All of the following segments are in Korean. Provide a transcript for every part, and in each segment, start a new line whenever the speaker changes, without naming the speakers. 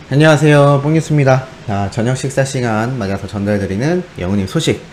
안녕하세요, 뽕뉴스입니다. 저녁 식사 시간 맞아서 전달드리는 영우님 소식.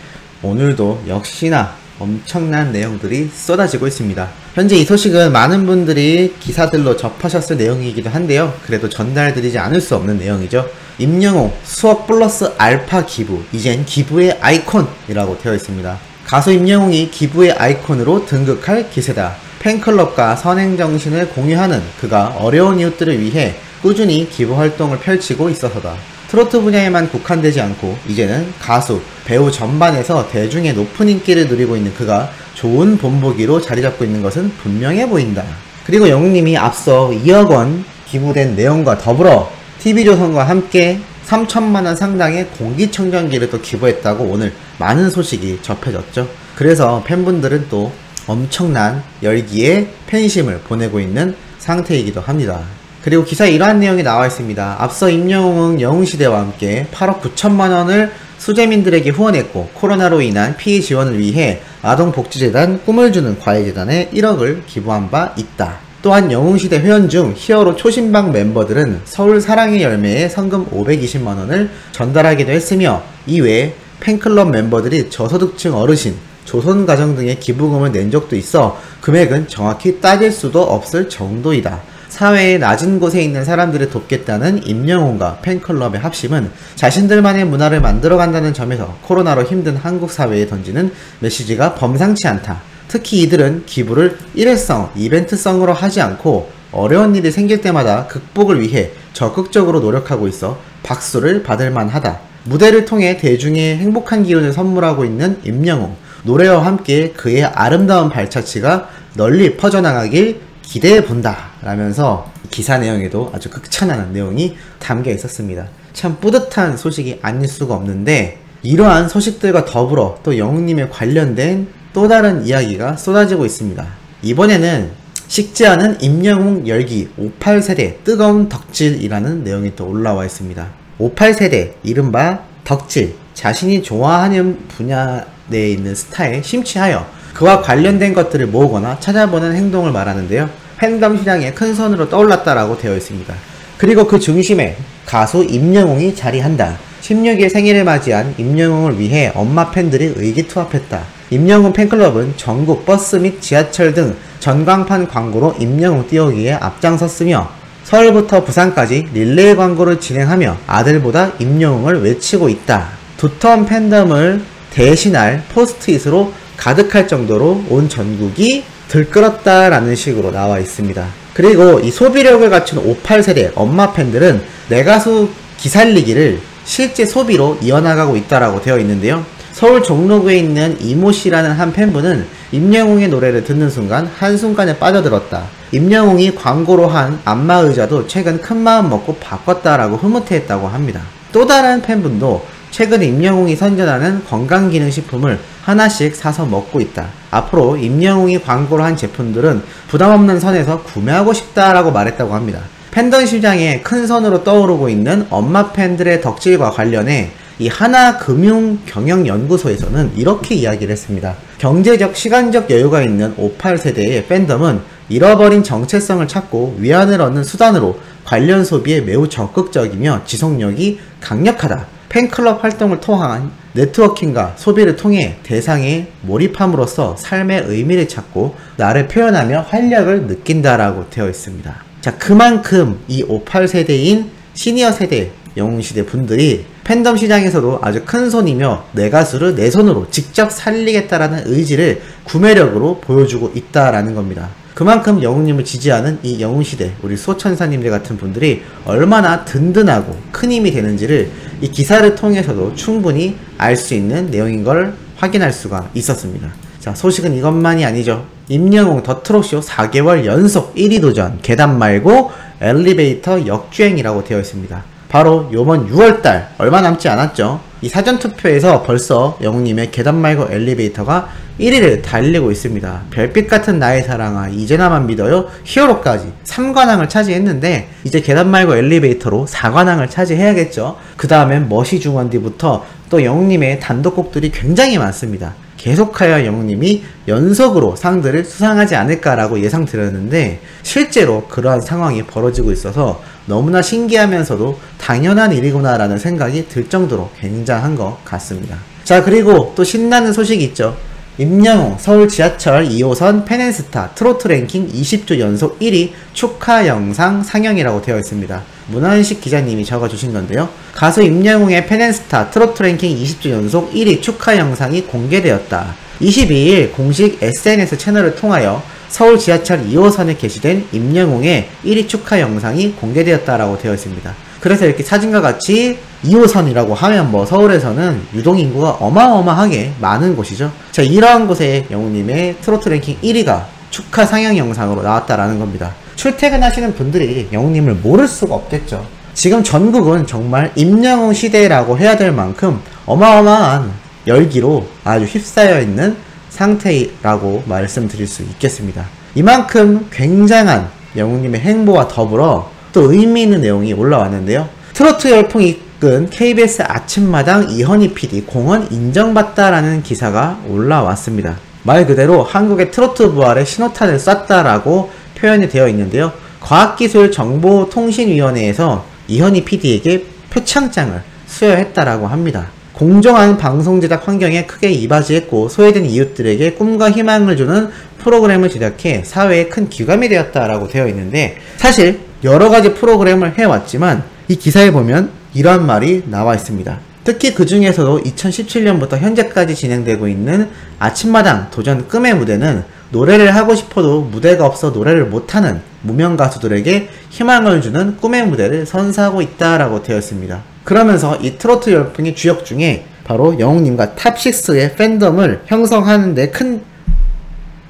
오늘도 역시나 엄청난 내용들이 쏟아지고 있습니다. 현재 이 소식은 많은 분들이 기사들로 접하셨을 내용이기도 한데요, 그래도 전달드리지 않을 수 없는 내용이죠. 임영웅 수억 플러스 알파 기부, 이젠 기부의 아이콘이라고 되어 있습니다. 가수 임영웅이 기부의 아이콘으로 등극할 기세다. 팬클럽과 선행정신을 공유하는 그가 어려운 이웃들을 위해 꾸준히 기부 활동을 펼치고 있어서다. 트로트 분야에만 국한되지 않고 이제는 가수, 배우 전반에서 대중의 높은 인기를 누리고 있는 그가 좋은 본보기로 자리잡고 있는 것은 분명해 보인다. 그리고 영웅님이 앞서 2억원 기부된 내용과 더불어 TV조선과 함께 3천만원 상당의 공기청정기를 또 기부했다고 오늘 많은 소식이 접해졌죠. 그래서 팬분들은 또 엄청난 열기에 팬심을 보내고 있는 상태이기도 합니다. 그리고 기사에 이러한 내용이 나와 있습니다. 앞서 임영웅은 영웅시대와 함께 8억 9천만원을 수재민들에게 후원했고, 코로나로 인한 피해 지원을 위해 아동복지재단 꿈을 주는 과외재단에 1억을 기부한 바 있다. 또한 영웅시대 회원 중 히어로 초신방 멤버들은 서울 사랑의 열매에 성금 520만원을 전달하기도 했으며, 이외에 팬클럽 멤버들이 저소득층 어르신, 조선가정 등의 기부금을 낸 적도 있어 금액은 정확히 따질 수도 없을 정도이다. 사회의 낮은 곳에 있는 사람들을 돕겠다는 임영웅과 팬클럽의 합심은 자신들만의 문화를 만들어간다는 점에서 코로나로 힘든 한국 사회에 던지는 메시지가 범상치 않다. 특히 이들은 기부를 일회성, 이벤트성으로 하지 않고 어려운 일이 생길 때마다 극복을 위해 적극적으로 노력하고 있어 박수를 받을 만하다. 무대를 통해 대중의 행복한 기운을 선물하고 있는 임영웅, 노래와 함께 그의 아름다운 발자취가 널리 퍼져나가길 기대해본다 라면서 기사 내용에도 아주 극찬하는 내용이 담겨 있었습니다. 참 뿌듯한 소식이 아닐 수가 없는데, 이러한 소식들과 더불어 또 영웅님에 관련된 또 다른 이야기가 쏟아지고 있습니다. 이번에는 식지 않은 임영웅 열기 58세대 뜨거운 덕질이라는 내용이 또 올라와 있습니다. 58세대, 이른바 덕질, 자신이 좋아하는 분야 내에 있는 스타에 심취하여 그와 관련된 것들을 모으거나 찾아보는 행동을 말하는데요. 팬덤 시장의 큰 선으로 떠올랐다라고 되어 있습니다. 그리고 그 중심에 가수 임영웅이 자리한다. 16일 생일을 맞이한 임영웅을 위해 엄마 팬들이 의기투합했다. 임영웅 팬클럽은 전국 버스 및 지하철 등 전광판 광고로 임영웅 띄우기에 앞장섰으며, 서울부터 부산까지 릴레이 광고를 진행하며 아들보다 임영웅을 외치고 있다. 두터운 팬덤을 대신할 포스트잇으로 가득할 정도로 온 전국이 들끓었다라는 식으로 나와 있습니다. 그리고 이 소비력을 갖춘 58세대 엄마 팬들은 내 가수 기살리기를 실제 소비로 이어나가고 있다라고 되어 있는데요. 서울 종로구에 있는 이모씨라는 한 팬분은 임영웅의 노래를 듣는 순간 한순간에 빠져들었다. 임영웅이 광고로 한 안마의자도 최근 큰마음 먹고 바꿨다라고 흐뭇해했다고 합니다. 또 다른 팬분도 최근 임영웅이 선전하는 건강기능식품을 하나씩 사서 먹고 있다. 앞으로 임영웅이 광고를 한 제품들은 부담없는 선에서 구매하고 싶다라고 말했다고 합니다. 팬덤 시장에 큰 선으로 떠오르고 있는 엄마 팬들의 덕질과 관련해 이 하나금융경영연구소에서는 이렇게 이야기를 했습니다. 경제적, 시간적 여유가 있는 58세대의 팬덤은 잃어버린 정체성을 찾고 위안을 얻는 수단으로 관련 소비에 매우 적극적이며 지속력이 강력하다. 팬클럽 활동을 통한 네트워킹과 소비를 통해 대상에 몰입함으로써 삶의 의미를 찾고 나를 표현하며 활력을 느낀다라고 되어 있습니다. 자, 그만큼 이 58세대인 시니어 세대 영웅시대 분들이 팬덤 시장에서도 아주 큰 손이며 내 가수를 내 손으로 직접 살리겠다라는 의지를 구매력으로 보여주고 있다라는 겁니다. 그만큼 영웅님을 지지하는 이 영웅시대, 우리 소천사님들 같은 분들이 얼마나 든든하고 큰 힘이 되는지를 이 기사를 통해서도 충분히 알 수 있는 내용인 걸 확인할 수가 있었습니다. 자, 소식은 이것만이 아니죠. 임영웅 더 트롯쇼 4개월 연속 1위 도전, 계단 말고 엘리베이터 역주행이라고 되어 있습니다. 바로 요번 6월달 얼마 남지 않았죠. 이 사전투표에서 벌써 영웅님의 계단 말고 엘리베이터가 1위를 달리고 있습니다. 별빛 같은 나의 사랑아, 이제 나만 믿어요, 히어로까지 3관왕을 차지했는데 이제 계단 말고 엘리베이터로 4관왕을 차지해야겠죠. 그 다음엔 머시 중원디부터 또 영웅님의 단독곡들이 굉장히 많습니다. 계속하여 영웅님이 연속으로 상들을 수상하지 않을까라고 예상드렸는데 실제로 그러한 상황이 벌어지고 있어서 너무나 신기하면서도 당연한 일이구나 라는 생각이 들 정도로 굉장한 것 같습니다. 자, 그리고 또 신나는 소식이 있죠. 임영웅 서울 지하철 2호선 펜앤스타 트로트 랭킹 20주 연속 1위 축하 영상 상영이라고 되어 있습니다. 문환식 기자님이 적어주신 건데요. 가수 임영웅의 펜앤스타 트로트 랭킹 20주 연속 1위 축하 영상이 공개되었다. 22일 공식 SNS 채널을 통하여 서울 지하철 2호선에 게시된 임영웅의 1위 축하 영상이 공개되었다라고 되어 있습니다. 그래서 이렇게 사진과 같이 2호선이라고 하면 뭐 서울에서는 유동인구가 어마어마하게 많은 곳이죠. 자, 이러한 곳에 영웅님의 트로트 랭킹 1위가 축하 상영 영상으로 나왔다라는 겁니다. 출퇴근하시는 분들이 영웅님을 모를 수가 없겠죠. 지금 전국은 정말 임영웅 시대라고 해야 될 만큼 어마어마한 열기로 아주 휩싸여 있는 상태라고 말씀드릴 수 있겠습니다. 이만큼 굉장한 영웅님의 행보와 더불어 또 의미 있는 내용이 올라왔는데요. 트로트 열풍이 이끈 KBS 아침마당 이현희 PD 공헌 인정받다라는 기사가 올라왔습니다. 말 그대로 한국의 트로트 부활에 신호탄을 쐈다라고 표현이 되어 있는데요. 과학기술정보통신위원회에서 이현희 PD에게 표창장을 수여했다라고 합니다. 공정한 방송 제작 환경에 크게 이바지했고 소외된 이웃들에게 꿈과 희망을 주는 프로그램을 제작해 사회에 큰 귀감이 되었다라고 되어 있는데, 사실 여러가지 프로그램을 해왔지만 이 기사에 보면 이러한 말이 나와 있습니다. 특히 그 중에서도 2017년부터 현재까지 진행되고 있는 아침마당 도전 꿈의 무대는 노래를 하고 싶어도 무대가 없어 노래를 못하는 무명 가수들에게 희망을 주는 꿈의 무대를 선사하고 있다라고 되어 있습니다. 그러면서 이 트로트 열풍의 주역 중에 바로 영웅님과 탑6의 팬덤을 형성하는 데 큰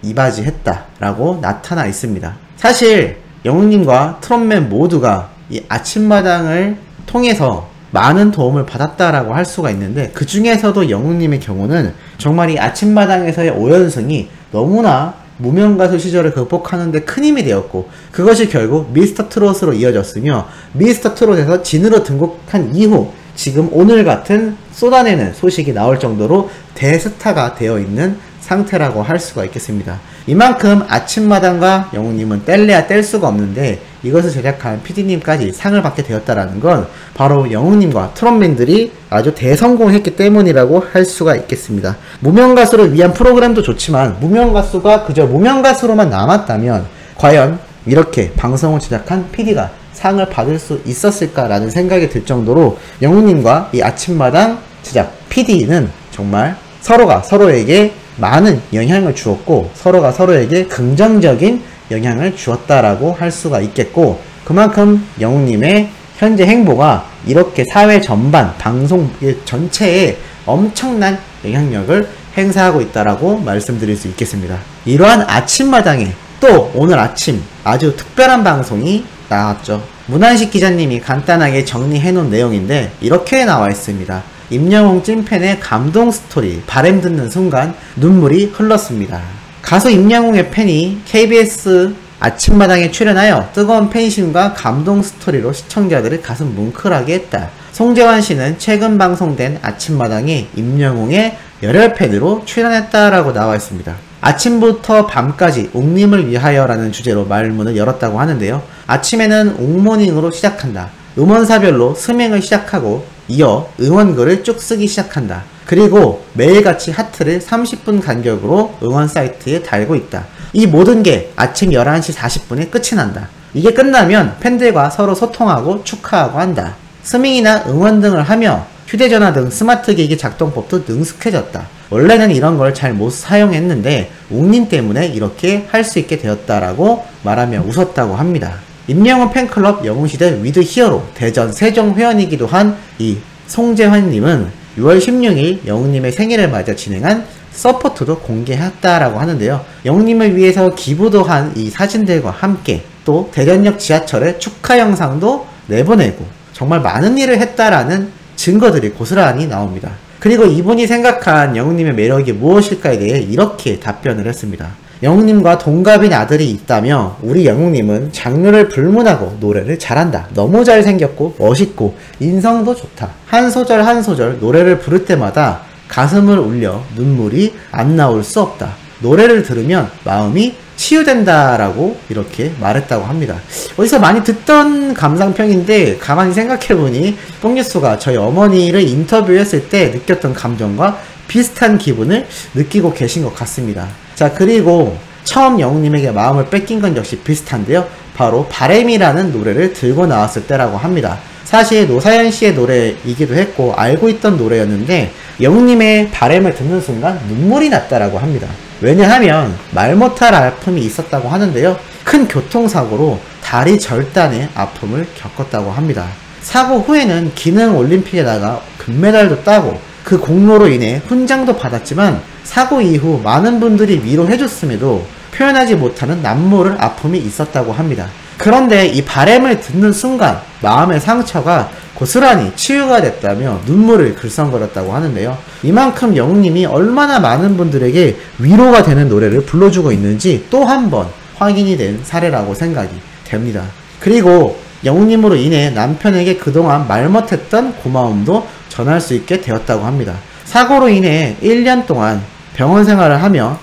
이바지했다라고 나타나 있습니다. 사실 영웅님과 트롯맨 모두가 이 아침마당을 통해서 많은 도움을 받았다라고 할 수가 있는데, 그 중에서도 영웅님의 경우는 정말 이 아침마당에서의 5연승이 너무나 무명가수 시절을 극복하는데 큰 힘이 되었고, 그것이 결국 미스터 트롯으로 이어졌으며, 미스터 트롯에서 진으로 등극한 이후 지금 오늘 같은 쏟아내는 소식이 나올 정도로 대스타가 되어 있는 상태라고 할 수가 있겠습니다. 이만큼 아침마당과 영웅님은 뗄래야 뗄 수가 없는데, 이것을 제작한 PD님까지 상을 받게 되었다라는 건 바로 영웅님과 트롯맨들이 아주 대성공했기 때문이라고 할 수가 있겠습니다. 무명가수를 위한 프로그램도 좋지만 무명가수가 그저 무명가수로만 남았다면 과연 이렇게 방송을 제작한 PD가 상을 받을 수 있었을까라는 생각이 들 정도로 영웅님과 이 아침마당 제작 PD는 정말 서로가 서로에게 많은 영향을 주었고, 서로가 서로에게 긍정적인 영향을 주었다라고 할 수가 있겠고, 그만큼 영웅님의 현재 행보가 이렇게 사회 전반, 방송 전체에 엄청난 영향력을 행사하고 있다라고 말씀드릴 수 있겠습니다. 이러한 아침마당에 또 오늘 아침 아주 특별한 방송이 나왔죠. 문환식 기자님이 간단하게 정리해놓은 내용인데 이렇게 나와 있습니다. 임영웅 찐팬의 감동 스토리, 바램 듣는 순간 눈물이 흘렀습니다. 가수 임영웅의 팬이 KBS 아침마당에 출연하여 뜨거운 팬심과 감동 스토리로 시청자들을 가슴 뭉클하게 했다. 송재환 씨는 최근 방송된 아침마당에 임영웅의 열혈 팬으로 출연했다라고 나와 있습니다. 아침부터 밤까지 웅님을 위하여 라는 주제로 말문을 열었다고 하는데요. 아침에는 웅모닝으로 시작한다. 음원사별로 스밍을 시작하고 이어 응원글을 쭉 쓰기 시작한다. 그리고 매일같이 하트를 30분 간격으로 응원 사이트에 달고 있다. 이 모든 게 아침 11시 40분에 끝이 난다. 이게 끝나면 팬들과 서로 소통하고 축하하고 한다. 스밍이나 응원 등을 하며 휴대전화 등 스마트 기기 작동법도 능숙해졌다. 원래는 이런 걸 잘 못 사용했는데 웅님 때문에 이렇게 할 수 있게 되었다라고 말하며 웃었다고 합니다. 임영웅 팬클럽 영웅시대 위드 히어로 대전 세종 회원이기도 한 이 송재환님은 6월 16일 영웅님의 생일을 맞아 진행한 서포트도 공개했다라고 하는데요. 영웅님을 위해서 기부도 한 이 사진들과 함께 또 대전역 지하철에 축하 영상도 내보내고 정말 많은 일을 했다라는 증거들이 고스란히 나옵니다. 그리고 이분이 생각한 영웅님의 매력이 무엇일까에 대해 이렇게 답변을 했습니다. 영웅님과 동갑인 아들이 있다며 우리 영웅님은 장르를 불문하고 노래를 잘한다. 너무 잘생겼고 멋있고 인성도 좋다. 한 소절 한 소절 노래를 부를 때마다 가슴을 울려 눈물이 안 나올 수 없다. 노래를 들으면 마음이 치유된다라고 이렇게 말했다고 합니다. 어디서 많이 듣던 감상평인데 가만히 생각해보니 뽕뉴스가 저희 어머니를 인터뷰했을 때 느꼈던 감정과 비슷한 기분을 느끼고 계신 것 같습니다. 자, 그리고 처음 영웅님에게 마음을 뺏긴 건 역시 비슷한데요. 바로 바램이라는 노래를 들고 나왔을 때라고 합니다. 사실 노사연 씨의 노래이기도 했고 알고 있던 노래였는데 영웅님의 바램을 듣는 순간 눈물이 났다라고 합니다. 왜냐하면 말 못할 아픔이 있었다고 하는데요. 큰 교통사고로 다리 절단의 아픔을 겪었다고 합니다. 사고 후에는 기능 올림픽에다가 금메달도 따고 그 공로로 인해 훈장도 받았지만 사고 이후 많은 분들이 위로해줬음에도 표현하지 못하는 남모를 아픔이 있었다고 합니다. 그런데 이 바램을 듣는 순간 마음의 상처가 고스란히 치유가 됐다며 눈물을 글썽거렸다고 하는데요. 이만큼 영웅님이 얼마나 많은 분들에게 위로가 되는 노래를 불러주고 있는지 또 한 번 확인이 된 사례라고 생각이 됩니다. 그리고 영웅님으로 인해 남편에게 그동안 말 못했던 고마움도 전할 수 있게 되었다고 합니다. 사고로 인해 1년 동안 병원 생활을 하며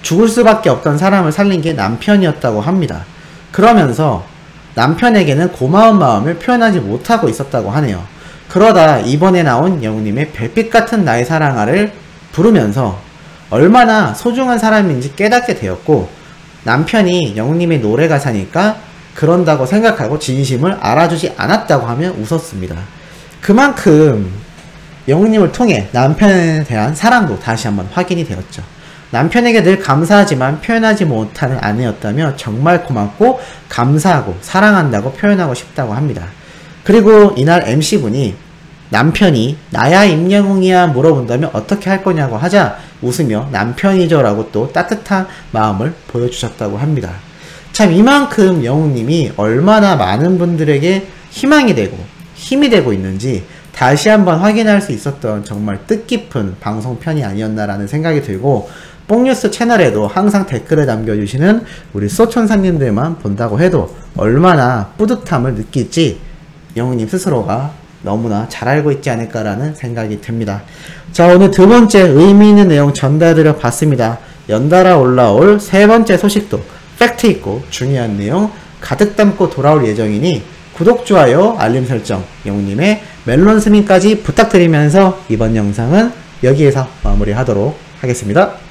죽을 수밖에 없던 사람을 살린 게 남편이었다고 합니다. 그러면서 남편에게는 고마운 마음을 표현하지 못하고 있었다고 하네요. 그러다 이번에 나온 영웅님의 별빛 같은 나의 사랑아를 부르면서 얼마나 소중한 사람인지 깨닫게 되었고 남편이 영웅님의 노래 가사니까 그런다고 생각하고 진심을 알아주지 않았다고 하며 웃었습니다. 그만큼 영웅님을 통해 남편에 대한 사랑도 다시 한번 확인이 되었죠. 남편에게 늘 감사하지만 표현하지 못하는 아내였다며 정말 고맙고 감사하고 사랑한다고 표현하고 싶다고 합니다. 그리고 이날 MC분이 남편이 나야 임영웅이야 물어본다면 어떻게 할 거냐고 하자 웃으며 남편이죠 라고 또 따뜻한 마음을 보여주셨다고 합니다. 참 이만큼 영웅님이 얼마나 많은 분들에게 희망이 되고 힘이 되고 있는지 다시 한번 확인할 수 있었던 정말 뜻깊은 방송편이 아니었나라는 생각이 들고 뽕뉴스 채널에도 항상 댓글을 남겨주시는 우리 소천사님들만 본다고 해도 얼마나 뿌듯함을 느낄지 영웅님 스스로가 너무나 잘 알고 있지 않을까라는 생각이 듭니다. 자, 오늘 두 번째 의미 있는 내용 전달드려 봤습니다. 연달아 올라올 세 번째 소식도 팩트 있고 중요한 내용 가득 담고 돌아올 예정이니 구독, 좋아요, 알림 설정, 영웅님의 멜론 스밍까지 부탁드리면서 이번 영상은 여기에서 마무리하도록 하겠습니다.